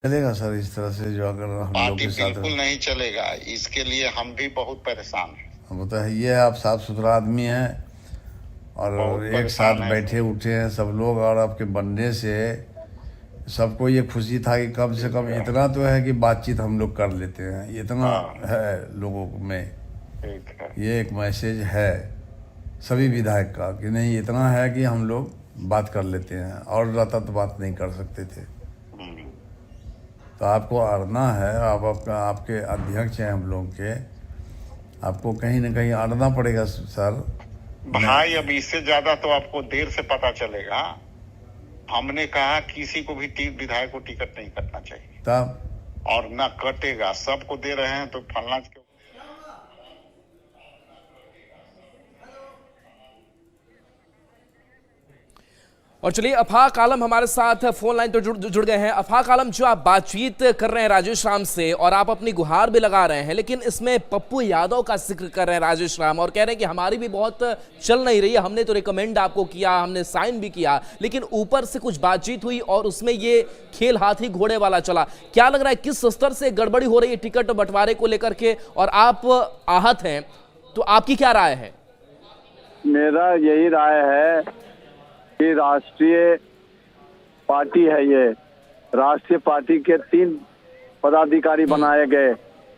चलेगा सर इस तरह से जो अगर हम लोग पार्टी के साथ बिल्कुल नहीं चलेगा। इसके लिए हम भी बहुत परेशान हैं। वो तो है, ये आप साफ सुथरा आदमी हैं और बहुत एक साथ परेशान है बैठे सर। उठे हैं सब लोग, और आपके बनने से सबको ये खुशी था कि कम से कम इतना तो है कि बातचीत हम लोग कर लेते हैं, इतना हाँ, है लोगों में। ठीक है। ये एक मैसेज है सभी विधायक का कि नहीं, इतना है कि हम लोग बात कर लेते हैं, और रहता तो बात नहीं कर सकते थे। तो आपको अड़ना है, आपके अध्यक्ष हैं हम लोग के, आपको कहीं ना कहीं अड़ना पड़ेगा सर। भाई अब इससे ज्यादा तो आपको देर से पता चलेगा। हमने कहा किसी को भी विधायक को टिकट नहीं कटना चाहिए, तब और ना कटेगा। सबको दे रहे हैं तो फलना क्यों। और चलिए अफाक आलम हमारे साथ फोन लाइन पर जुड़ गए हैं। अफाक आलम, जो आप बातचीत कर रहे हैं राजेश राम से और आप अपनी गुहार भी लगा रहे हैं, लेकिन इसमें पप्पू यादव का जिक्र कर रहे हैं राजेश राम, और कह रहे हैं कि हमारी भी बहुत चल नहीं रही है, हमने तो रिकमेंड आपको किया, हमने साइन भी किया, लेकिन ऊपर से कुछ बातचीत हुई और उसमें ये खेल हाथी घोड़े वाला चला। क्या लग रहा है किस स्तर से गड़बड़ी हो रही है टिकट बंटवारे को लेकर के, और आप आहत हैं तो आपकी क्या राय है? मेरा यही राय है कि राष्ट्रीय पार्टी है ये, राष्ट्रीय पार्टी के 3 पदाधिकारी बनाए गए,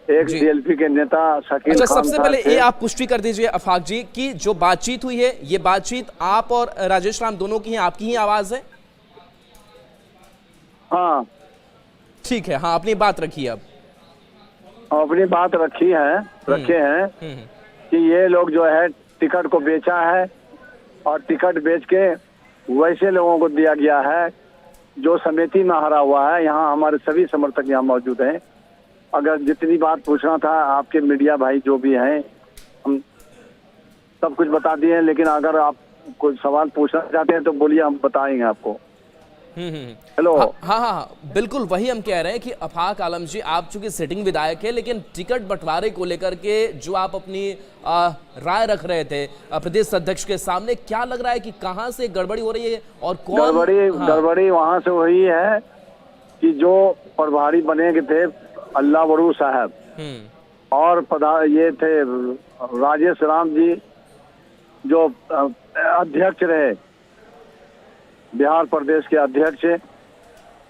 एक सीएलपी के नेता शकील अच्छा, खान। सबसे पहले ये आप पुष्टि कर दीजिए अफाक जी कि जो बातचीत हुई है, ये बातचीत आप और राजेश राम दोनों की है, आपकी ही आवाज है? हाँ ठीक है, हाँ अपनी बात रखिए। अब अपनी बात रखे हैं कि ये लोग जो है टिकट को बेचा है, और टिकट बेच के वैसे लोगों को दिया गया है जो समिति में हारा हुआ है। यहाँ हमारे सभी समर्थक यहाँ मौजूद हैं। अगर जितनी बात पूछना था आपके मीडिया भाई जो भी हैं, हम सब कुछ बता दिए हैं, लेकिन अगर आप कोई सवाल पूछना चाहते हैं तो बोलिए, हम बताएंगे आपको। हेलो। हाँ, बिल्कुल वही हम कह रहे हैं कि अफाक आलम जी, आप चूंकि सिटिंग विधायक है, लेकिन टिकट बंटवारे को लेकर के जो आप अपनी राय रख रहे थे प्रदेश अध्यक्ष के सामने, क्या लग रहा है कि कहां से गड़बड़ी हो रही है और कौन? गड़बड़ी वहां से हुई है कि जो प्रभारी बने के थे अल्लाह वरू साहब, और ये थे राजेश राम जी जो अध्यक्ष रहे, बिहार प्रदेश के अध्यक्ष,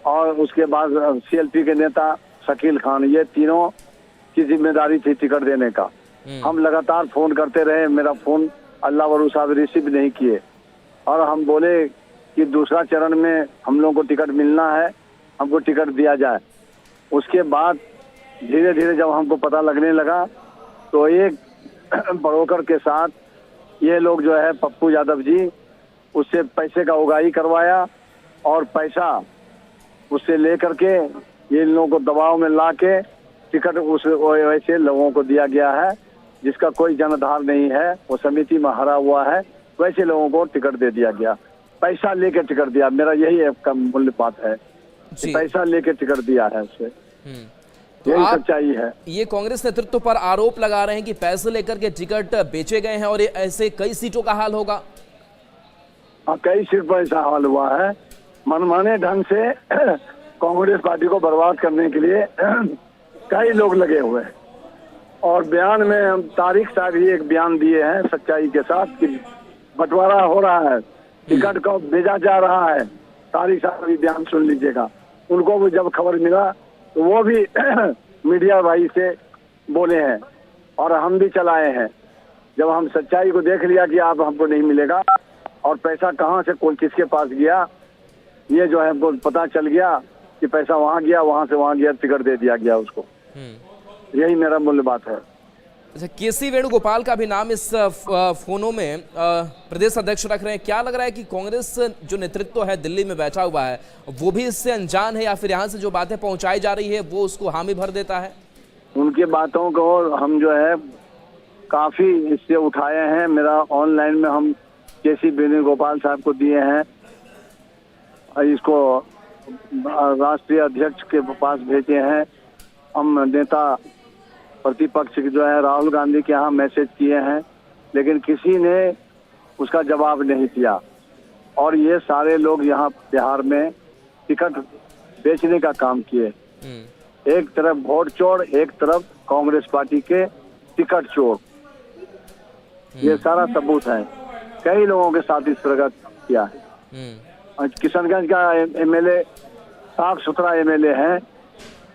और उसके बाद सीएलपी के नेता शकील खान, ये तीनों की जिम्मेदारी थी टिकट देने का। हम लगातार फोन करते रहे, मेरा फोन अल्लाह वरू साहब रिसीव नहीं किए, और हम बोले कि दूसरा चरण में हम लोगों को टिकट मिलना है, हमको टिकट दिया जाए। उसके बाद धीरे धीरे जब हमको पता लगने लगा तो एक ब्रोकर के साथ ये लोग जो है पप्पू यादव जी, उससे पैसे का उगाही करवाया, और पैसा उससे लेकर के ये लोगों को दबाव में ला के टिकट उस वैसे लोगों को दिया गया है जिसका कोई जनाधार नहीं है, वो समिति में हारा हुआ है, वैसे लोगों को टिकट दे दिया गया। पैसा लेके टिकट दिया, मेरा यही एक मूल्य बात है, पैसा लेके टिकट दिया है उससे। यही सच्चाई है। ये कांग्रेस नेतृत्व पर आरोप लगा रहे हैं कि पैसे लेकर के टिकट बेचे गए हैं, और ये ऐसे कई सीटों का हाल होगा। कई सीट पर ऐसा हाल हुआ है। मनमाने ढंग से कांग्रेस पार्टी को बर्बाद करने के लिए कई लोग लगे हुए हैं, और बयान में हम तारिक साहब ही एक बयान दिए हैं सच्चाई के साथ कि बंटवारा हो रहा है, टिकट को भेजा जा रहा है। तारिक साहब भी बयान सुन लीजिएगा। उनको भी जब खबर मिला तो वो भी मीडिया भाई से बोले हैं, और हम भी चलाए हैं। जब हम सच्चाई को देख लिया कि आप हमको नहीं मिलेगा, और पैसा कहाँ से कौन किसके पास गया, ये जो है पता चल गया कि पैसा वहाँ गया, वहाँ से वहाँ गया, टिकट दे दिया गया उसको। यही मेरा मूल्य बात है। अच्छा, केसी वेणुगोपाल का भी नाम इस फोनों में प्रदेश अध्यक्ष रख रहे हैं। क्या लग रहा है कि कांग्रेस जो नेतृत्व है दिल्ली में बैठा हुआ है, वो भी इससे अनजान है, या फिर यहाँ से जो बातें पहुंचाई जा रही है वो उसको हामी भर देता है? उनकी बातों को हम जो है काफी इससे उठाए हैं। मेरा ऑनलाइन में हम केसी वेणुगोपाल साहब को दिए हैं, इसको राष्ट्रीय अध्यक्ष के पास भेजे हैं। हम नेता प्रतिपक्ष जो है राहुल गांधी के यहाँ मैसेज किए हैं, लेकिन किसी ने उसका जवाब नहीं दिया। और ये सारे लोग यहाँ बिहार में टिकट बेचने का काम किए। एक तरफ वोट चोर, एक तरफ कांग्रेस पार्टी के टिकट चोर। ये सारा सबूत है। कई लोगों के साथ इस तरह का किया है। और किशनगंज का एमएलए साफ सुथरा एमएलए है,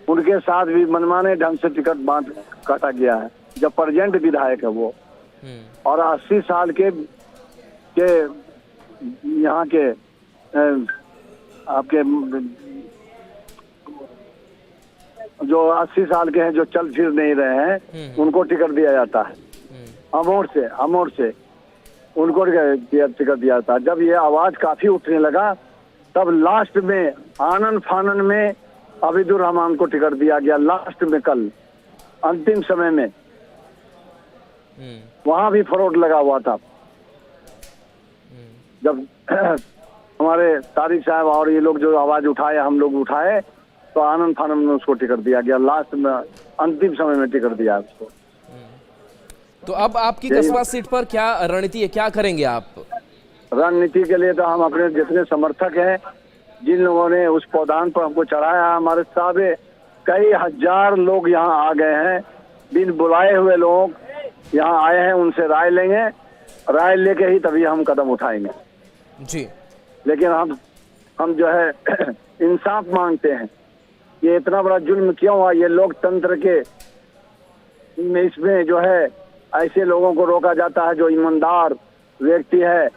उनके साथ भी मनमाने ढंग से टिकट बांट काटा गया है, जब प्रेजेंट विधायक है वो। और 80 साल के यहाँ के आपके जो 80 साल के हैं, जो चल फिर नहीं रहे हैं, उनको टिकट दिया जाता है। अमोर से उनको टिकट दिया जाता है। जब ये आवाज काफी उठने लगा, तब लास्ट में आनन फानन में अबीदुर रहमान को टिकट दिया गया। लास्ट में कल अंतिम समय में वहां भी फ्रॉड लगा हुआ था। जब हमारे तारिक साहब और ये लोग जो आवाज उठाए, हम लोग उठाए, तो आनंद फानंद में उसको टिकट दिया गया। लास्ट में अंतिम समय में टिकट दिया उसको। तो अब आपकी कस्बा सीट पर क्या रणनीति है, क्या करेंगे आप? रणनीति के लिए तो हम अपने जितने समर्थक हैं, जिन लोगों ने उस पौधान पर हमको चढ़ाया, हमारे साहब कई हजार लोग यहाँ आ गए हैं, बिन बुलाए हुए लोग यहाँ आए हैं, उनसे राय लेंगे। राय लेके ही तभी हम कदम उठाएंगे जी। लेकिन हम जो है इंसाफ मांगते हैं। ये इतना बड़ा जुल्म क्यों हुआ? ये लोकतंत्र के इसमें जो है ऐसे लोगों को रोका जाता है जो ईमानदार व्यक्ति है,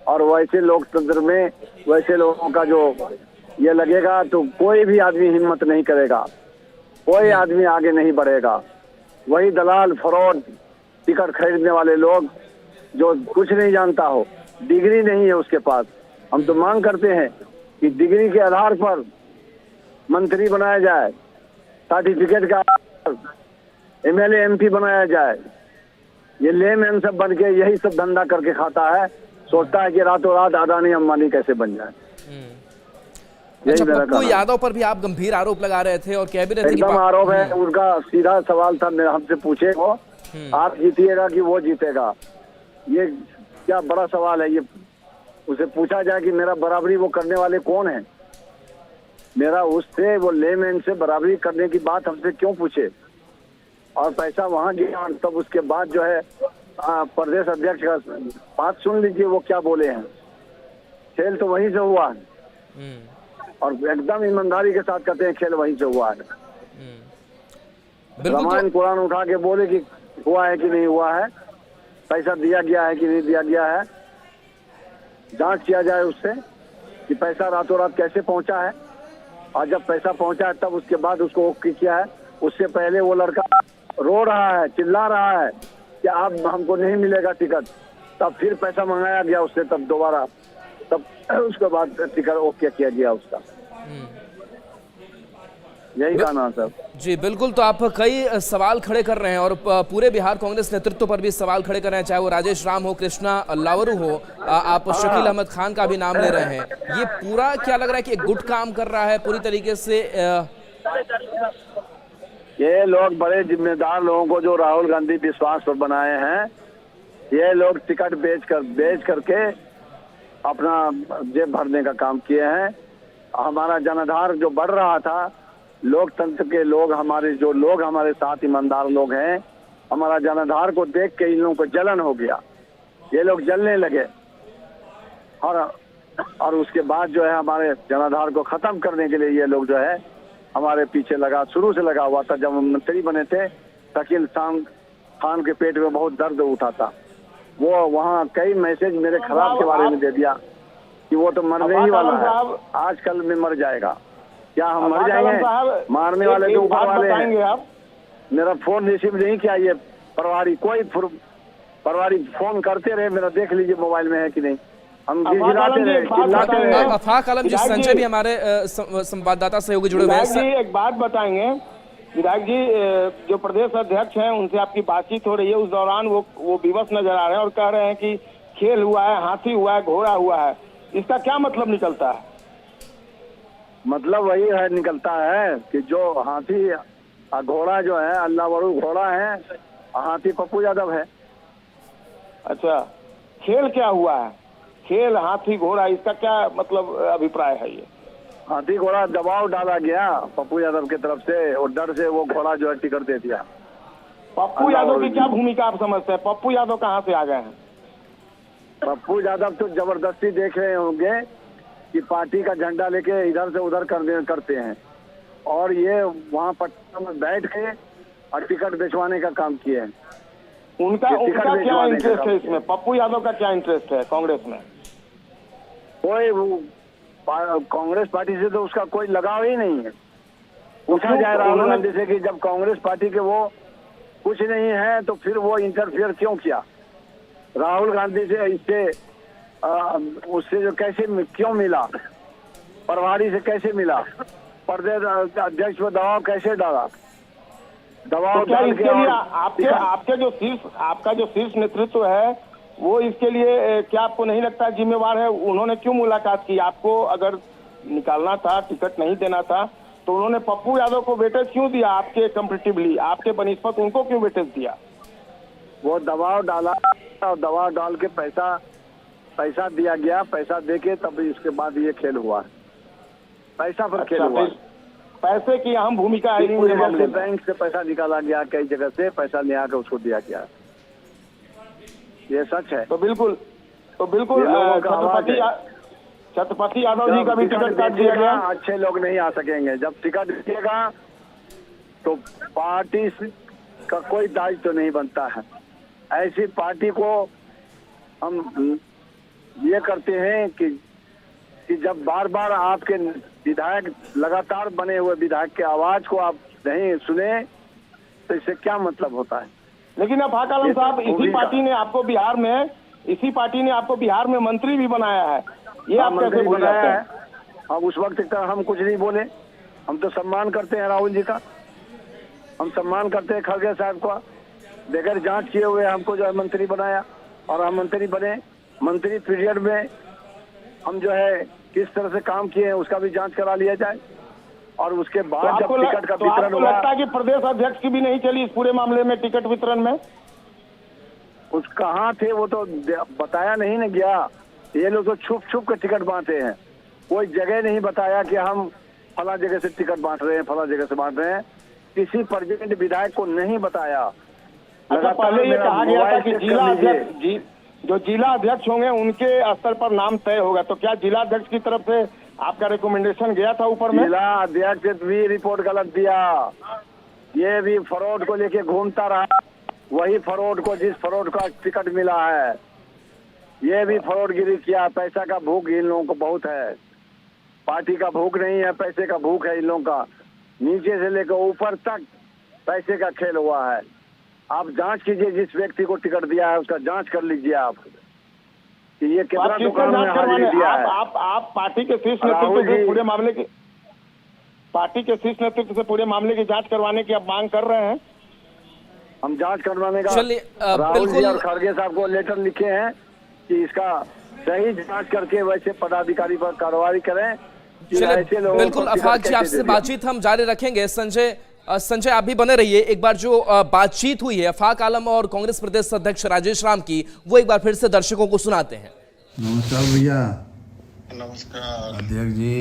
और वैसे लोकतंत्र में वैसे लोगों का जो ये लगेगा तो कोई भी आदमी हिम्मत नहीं करेगा, कोई आदमी आगे नहीं बढ़ेगा। वही दलाल, फ्रॉड, टिकट खरीदने वाले लोग जो कुछ नहीं जानता हो, डिग्री नहीं है उसके पास। हम तो मांग करते हैं कि डिग्री के आधार पर मंत्री बनाया जाए, सर्टिफिकेट का एमएलए एमपी बनाया जाए। ये लेमैन सब बन के यही सब धंधा करके खाता है, सोचता है कि रातों रात अदानी अंबानी कैसे बन जाए। अच्छा, पप्पू यादव पर भी आप गंभीर आरोप लगा रहे थे और कह भी रहे थे कि एकदम आरोप है। उनका सीधा सवाल था, हमसे पूछे वो आप जीतिएगा कि वो जीतेगा। ये क्या बड़ा सवाल है? ये उसे पूछा जाए कि मेरा बराबरी वो करने वाले कौन है? मेरा उससे, वो लेमैन से बराबरी करने की बात हमसे क्यों पूछे? और पैसा वहां गया, तब उसके बाद जो है प्रदेश अध्यक्ष का बात सुन लीजिए, वो क्या बोले हैं। खेल तो वहीं से हुआ है, और एकदम ईमानदारी के साथ कहते हैं खेल वहीं से हुआ है। रामायण कुरान उठा के बोले कि हुआ है कि नहीं हुआ है, पैसा दिया गया है कि नहीं दिया गया है। जांच किया जाए उससे कि पैसा रातों रात कैसे पहुंचा है, और जब पैसा पहुंचा है तब उसके बाद उसको ओके किया है। उससे पहले वो लड़का रो रहा है, चिल्ला रहा है कि अब हमको नहीं मिलेगा टिकट, तब फिर पैसा मंगाया गया उससे, तब दोबारा, तब उसके बाद टिकट ओके किया गया उसका। यही कहना सर। जी बिल्कुल। तो आप कई सवाल खड़े कर रहे हैं और पूरे बिहार कांग्रेस नेतृत्व पर भी सवाल खड़े कर रहे हैं, चाहे वो राजेश राम हो, कृष्णा अल्लावरू हो, आप शकील अहमद खान का भी नाम ले रहे हैं। ये पूरा क्या लग रहा है कि एक गुट काम कर रहा है पूरी तरीके से? ये लोग बड़े जिम्मेदार लोगों को जो राहुल गांधी विश्वास पर बनाए हैं, ये लोग टिकट बेच करके अपना जेब भरने का काम किए हैं। हमारा जनाधार जो बढ़ रहा था, लोकतंत्र के लोग, हमारे साथ ईमानदार लोग हैं, हमारा जनाधार को देख के इन लोगों को जलन हो गया। ये लोग जलने लगे, और उसके बाद जो है हमारे जनाधार को खत्म करने के लिए ये लोग जो है हमारे पीछे शुरू से लगा हुआ था। जब हम मंत्री बने थे, शकील खान के पेट में बहुत दर्द उठा था। वो वहाँ कई मैसेज मेरे खराब के बारे में दे दिया कि वो तो मरने ही वाला है, आजकल में मर जाएगा। क्या हम मर जाएंगे? मारने वाले तो ऊपर वाले हैं। मेरा फोन रिसीव नहीं किया ये प्रभारी, कोई प्रभारी फोन करते रहे, मेरा देख लीजिए मोबाइल में है कि नहीं। हम चिल्लाते रहे। अफाक आलम जी, संजय भी हमारे संवाददाता सहयोगी जुड़े हुए हैं। एक बात बताएंगे विधायक जी, जो प्रदेश अध्यक्ष हैं उनसे आपकी बातचीत हो रही है, उस दौरान वो विवश नजर आ रहे हैं और कह रहे हैं कि खेल हुआ है, हाथी हुआ है, घोड़ा हुआ है। इसका क्या मतलब निकलता है? मतलब वही है निकलता है कि जो हाथी घोड़ा जो है अल्लावरू घोड़ा है, हाथी पप्पू यादव है। अच्छा, खेल क्या हुआ है? खेल, हाथी, घोड़ा, इसका क्या मतलब अभिप्राय है? ये हाथी घोड़ा दबाव डाला गया पप्पू यादव की तरफ से, और डर से वो घोड़ा जो है टिकट दे दिया। पप्पू यादव की क्या भूमिका आप समझते हैं? पप्पू यादव कहाँ से आ गए हैं? पप्पू यादव तो जबरदस्ती देख रहे होंगे कि पार्टी का झंडा लेके इधर से उधर करते हैं, और ये वहाँ पटना में बैठ के और टिकट बेचवाने का काम किए हैं। उनका ये टिकट क्या भिजवाने का इंटरेस्ट काम है इसमें? पप्पू यादव का क्या इंटरेस्ट है कांग्रेस में? कोई कांग्रेस पार्टी से तो उसका कोई लगाव ही नहीं है। पूछा जाए राहुल गांधी से कि जब कांग्रेस पार्टी के वो कुछ नहीं है तो फिर वो इंटरफियर क्यों किया? राहुल गांधी से इससे उससे जो कैसे क्यों मिला, प्रभारी से कैसे मिला, प्रदेश अध्यक्ष पर दबाव कैसे डाला? दबाव तो क्या डाल इसके के लिए और आपका जो शीर्ष नेतृत्व है वो इसके लिए क्या आपको नहीं लगता जिम्मेवार है? उन्होंने क्यों मुलाकात की? आपको अगर निकालना था, टिकट नहीं देना था, तो उन्होंने पप्पू यादव को वेटेज क्यों दिया? आपके कंपेटिवली, आपके बनिस्पत उनको क्यों वेटेज दिया? वो दबाव डाला और दबाव डाल के पैसा दिया गया, पैसा देके तब इसके बाद ये खेल हुआ। पैसा पर खेल हुआ। पैसे की अहम भूमिका है इस पूरे मामले में। बैंक से पैसा निकाला गया, कई जगह से पैसा ले आकर उसको दिया गया, ये सच है। तो बिल्कुल ये लोगों का आवाज है। छत्रपति यादव जी का भी टिकट काट दिया गया। अच्छे लोग नहीं आ सकेंगे। जब टिकट दिएगा तो पार्टी का कोई दायित्व तो नहीं बनता है। ऐसी पार्टी को हम ये करते हैं कि जब बार बार आपके विधायक, लगातार बने हुए विधायक के आवाज को आप नहीं सुने तो इससे क्या मतलब होता है? लेकिन अब फाक आलम साहब, इसी पार्टी ने आपको बिहार में मंत्री भी बनाया है, ये आप कैसे भूल जाते हैं? अब उस वक्त तक हम कुछ नहीं बोले। हम तो सम्मान करते हैं राहुल जी का, हम सम्मान करते हैं खड़गे साहब का। बगैर जांच किए हुए हमको जो है मंत्री बनाया, और हम मंत्री बने। मंत्री पीरियड में हम जो है किस तरह से काम किए हैं उसका भी जांच करा लिया जाए, और उसके बाद जब टिकट का वितरण हुआ। लगता है कि प्रदेश अध्यक्ष की भी नहीं चली इस पूरे मामले में टिकट वितरण में? उस कहाँ थे वो तो बताया नहीं ना गया। ये लोग तो छुप छुप के टिकट बांटे हैं। कोई जगह नहीं बताया कि हम फला जगह से टिकट बांट रहे हैं, फला जगह से बांट रहे हैं। किसी प्रेसिडेंट विधायक को नहीं बताया। अच्छा, पहले ये कहा गया था कि जो जिला अध्यक्ष होंगे उनके स्तर पर नाम तय होगा, तो क्या जिला अध्यक्ष की तरफ से आपका रिकमेंडेशन गया था ऊपर में? जिला अध्यक्ष भी रिपोर्ट गलत दिया। ये भी फ्रॉड को लेके घूमता रहा, वही फ्रॉड को जिस फ्रॉड का टिकट मिला है ये भी फ्रॉडगिरी किया। पैसा का भूख इन लोगों को बहुत है। पार्टी का भूख नहीं है, पैसे का भूख है इन लोगों का। नीचे से लेकर ऊपर तक पैसे का खेल हुआ है। आप जांच कीजिए, जिस व्यक्ति को टिकट दिया है उसका जांच कर लीजिए आप कि ये कितना दुकान में हाजिरी दिया है। आप पार्टी के शीर्ष नेतृत्व से पूरे पूरे मामले की जांच करवाने की आप मांग कर रहे हैं? हम जांच करवाने का चलिए, राहुल जी और खड़गे साहब को लेटर लिखे हैं कि इसका सही जांच करके वैसे पदाधिकारी पर कार्रवाई करें। बिल्कुल अफाक जी, आपसे बातचीत हम जारी रखेंगे। संजय आप भी बने रहिए। एक बार जो बातचीत हुई है अफाक आलम और कांग्रेस प्रदेश अध्यक्ष राजेश राम की, वो एक बार फिर से दर्शकों को सुनाते हैं। नमस्कार भैया। नमस्कार अध्यक्ष जी,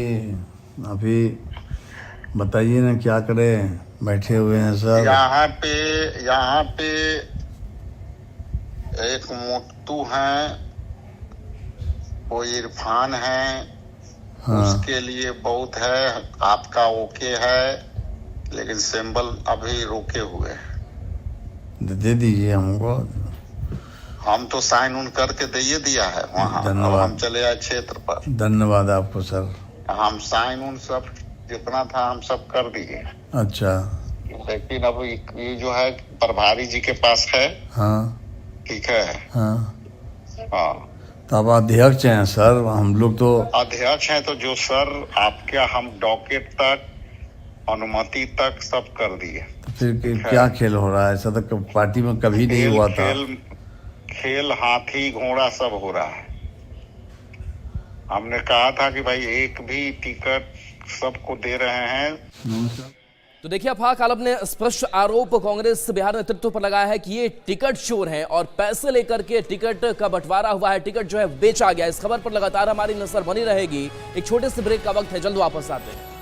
अभी बताइए ना क्या करें, बैठे हुए हैं सर। यहाँ पे एक मोटू है, वो इरफान है। हाँ। उसके लिए बहुत है, आपका ओके है, लेकिन सिंबल अभी रोके हुए हैं। दे दीजिए हमको। हम तो साइन उन करके दे दिया है वहाँ। धन्यवाद। हम चले आए क्षेत्र पर। धन्यवाद आपको सर। हम साइन उन सब जितना था हम सब कर दिए। अच्छा। लेकिन अब ये जो है प्रभारी जी के पास है। हाँ ठीक है। हाँ हाँ, तो आप अध्यक्ष हैं सर, हम लोग तो अध्यक्ष हैं। तो जो सर आपके, हम डॉकेट तक, अनुमति तक सब कर दिए। तो फिर क्या खेल हो रहा है? ऐसा तो पार्टी में कभी नहीं हुआ था। खेल हाथी घोड़ा सब हो रहा है। हमने कहा था कि भाई एक भी टिकट सबको दे रहे हैं। नमस्कार। तो देखिए, अफाक आलम ने स्पष्ट आरोप कांग्रेस बिहार नेतृत्व पर लगाया है कि ये टिकट चोर हैं और पैसे लेकर के टिकट का बंटवारा हुआ है, टिकट जो है बेचा गया। इस खबर पर लगातार हमारी नजर बनी रहेगी। एक छोटे से ब्रेक का वक्त है, जल्द वापस आते हैं।